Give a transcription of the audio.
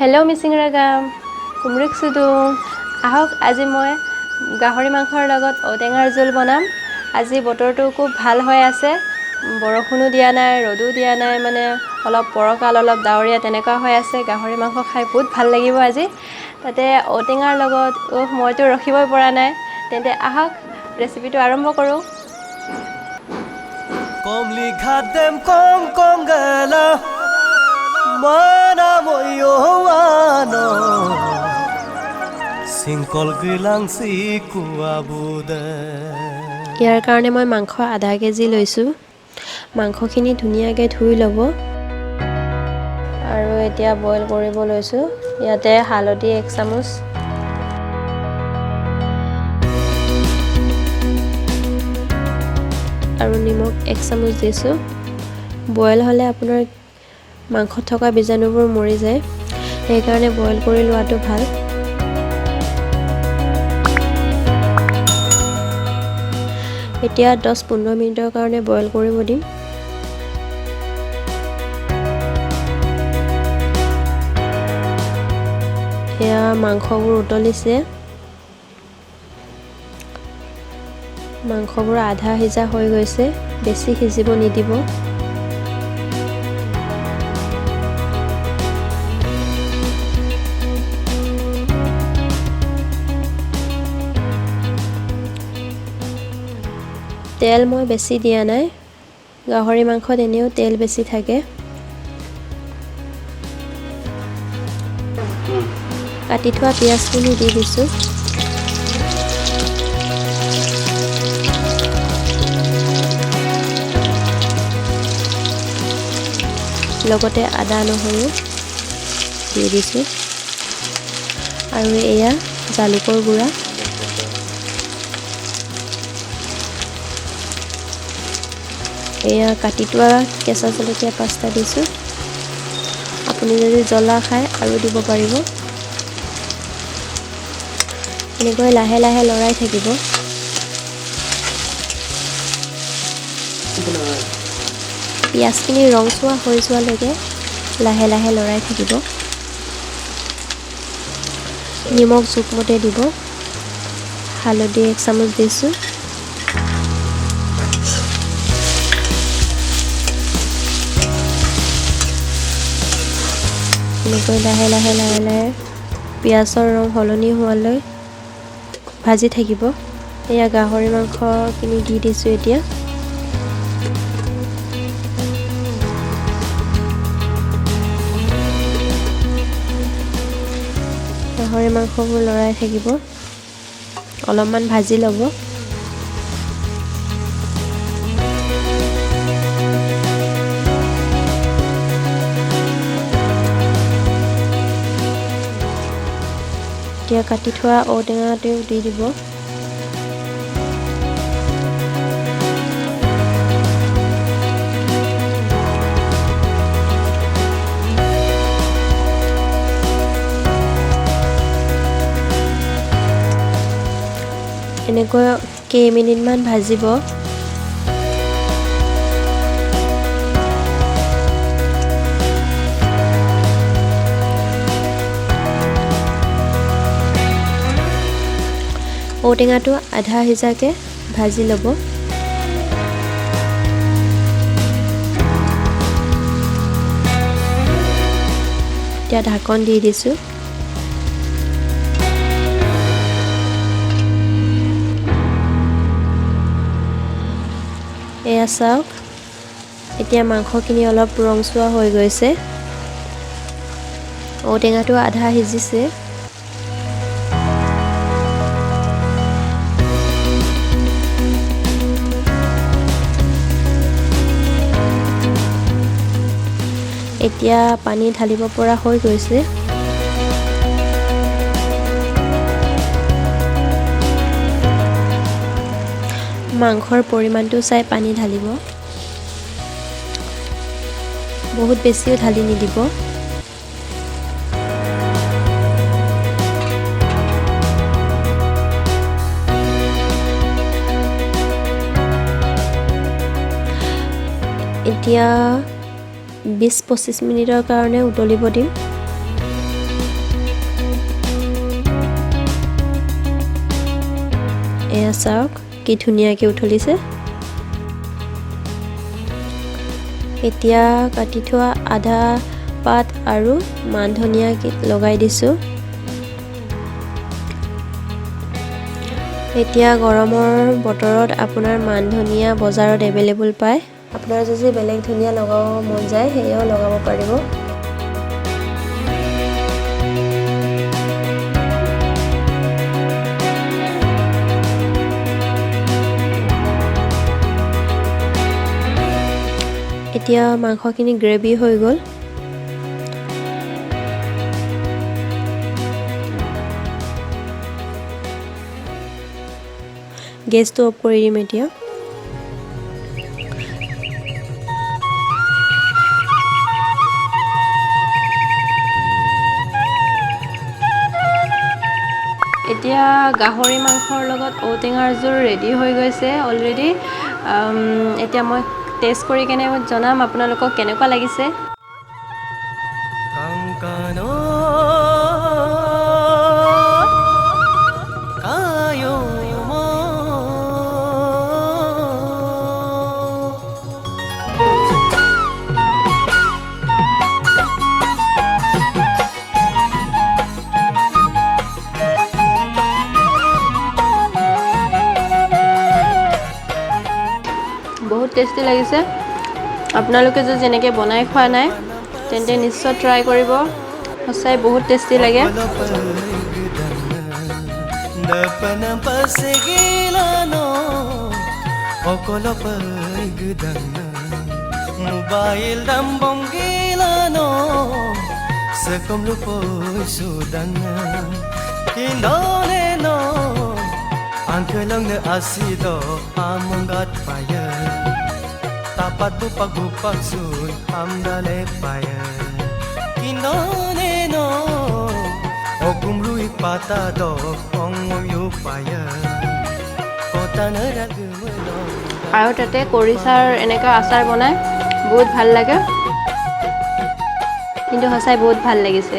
Hello' মিচিংৰা গাম কুমৰিক চুদু আহক আজি মই গাহৰি মাংসৰ লগত ঔটেঙাৰ জোল বনাম। আজি বতৰটো খুব ভাল হৈ আছে, বৰষুণো দিয়া নাই ৰ'দো দিয়া নাই, মানে অলপ পৰকাল অলপ ডাৱৰীয়া তেনেকুৱা হৈ আছে। গাহৰি মাংস খাই বহুত ভাল লাগিব আজি, তাতে ঔটেঙাৰ লগত মইতো ৰখিবই পৰা নাই। তেন্তে আহক ৰেচিপিটো আৰম্ভ কৰোঁ। Komli khadem kom kom gala mana moyo ano singkol gilang si kuabude ইয়াৰ কাৰণে মই মাংস আধা কেজি লৈছোঁ। মাংসখিনি ধুনীয়াকৈ ধুই ল'ব আৰু এতিয়া বইল কৰিব লৈছোঁ। ইয়াতে হালধি 1 চামুচ, আৰু নিমখ 1 চামুচ দিছোঁ। বইল হ'লে আপোনাৰ মাংসত থকা বীজাণুবোৰ মৰি যায়, সেইকাৰণে বইল কৰি লোৱাটো ভাল। এতিয়া 10-15 মিনিটৰ কাৰণে বইল কৰিব দিম। এয়া মাংসবোৰ উতলিছে, মাংসবোৰ আধা সিজা হৈ গৈছে, বেছি সিজিব নিদিব। তেল মই বেছি দিয়া নাই, গাহৰি মাংসত এনেও তেল বেছি থাকে। কাটি থোৱা পিঁয়াজখিনি দি দিছোঁ। লগতে আদা নহৰু দি দিছোঁ, আৰু এয়া জালুকৰ গুড়া, এয়া কাটি থোৱা কেঁচা জলকীয়া 5টা দিছোঁ। আপুনি যদি জ্বলা খায় আৰু দিব পাৰিব। এনেকৈ লাহে লাহে লৰাই থাকিব। পিঁয়াজখিনি ৰংচোৱা হৈ যোৱালৈকে লাহে লাহে লৰাই থাকিব। নিমখ জোখমতে দিব, হালধি 1 চামুচ দিছোঁ। এনেকৈ লাহে লাহে লাহে লাহে পিঁয়াজৰ ৰং সলনি হোৱালৈ ভাজি থাকিব। এয়া গাহৰি মাংসখিনি দি দিছোঁ। এতিয়া গাহৰি মাংসবোৰ লৰাই থাকিব, অলপমান ভাজি ল'ব। এতিয়া কাটি থোৱা ঔটেঙাটো দি দিব। এনেকৈ কেইমিনিটমান ভাজিব। ঔটেঙাটো আধা সিজাকৈ ভাজি ল'ব। এতিয়া ঢাকন দি দিছোঁ। এয়া চাওক, এতিয়া মাংসখিনি অলপ ৰংচোৱা হৈ গৈছে, ঔটেঙাটো আধা সিজিছে। এতিয়া পানী ঢালিব পৰা হৈ গৈছে। মাংসৰ পৰিমাণটো চাই পানী ঢালিব, বহুত বেছিও ঢালি নিদিব। এতিয়া 20-25 মিনিটৰ কাৰণে উতলিব দিম। পিঁয়াজ চাওক কি ধুনীয়াকৈ উঠলিছে। এতিয়া কাটি থোৱা আদা পাত আৰু মান ধনিয়া লগাই দিছোঁ। এতিয়া গৰমৰ বতৰত আপোনাৰ মান ধনিয়া বজাৰত এভেইলেবল পায়। আপোনাৰ যদি বেলেগ ধনিয়া লগাব মন যায় সেয়াও লগাব পাৰিব। এতিয়া মাংসখিনি গ্ৰেভি হৈ গ'ল। গেছটো অফ কৰি দিম এতিয়া। এতিয়া গাহৰি মাংসৰ লগত ঔটেঙাৰ জোল ৰেডি হৈ গৈছে অলৰেডি। এতিয়া মই টেষ্ট কৰি কেনে জনাম আপোনালোকক কেনেকুৱা লাগিছে। কাংকানো কায়ো মো বহুত টেষ্টি লাগিছে। আপোনালোকে যদি যেনেকৈ বনাই খোৱা নাই তেন্তে নিশ্চয় ট্ৰাই কৰিব। সঁচাই বহুত টেষ্টি লাগে। Mobile dam bong gilano sekom lupo sudang kinone no angkelang ne asido amongat paya tapat bupak sun amdale paya kinone no okum lui pata do ongom yu paya kotanara gumelo আৰু তাতে কৰিচাৰ এনেকুৱা আচাৰ বনাই বহুত ভাল লাগে, কিন্তু সঁচাই বহুত ভাল লাগিছে।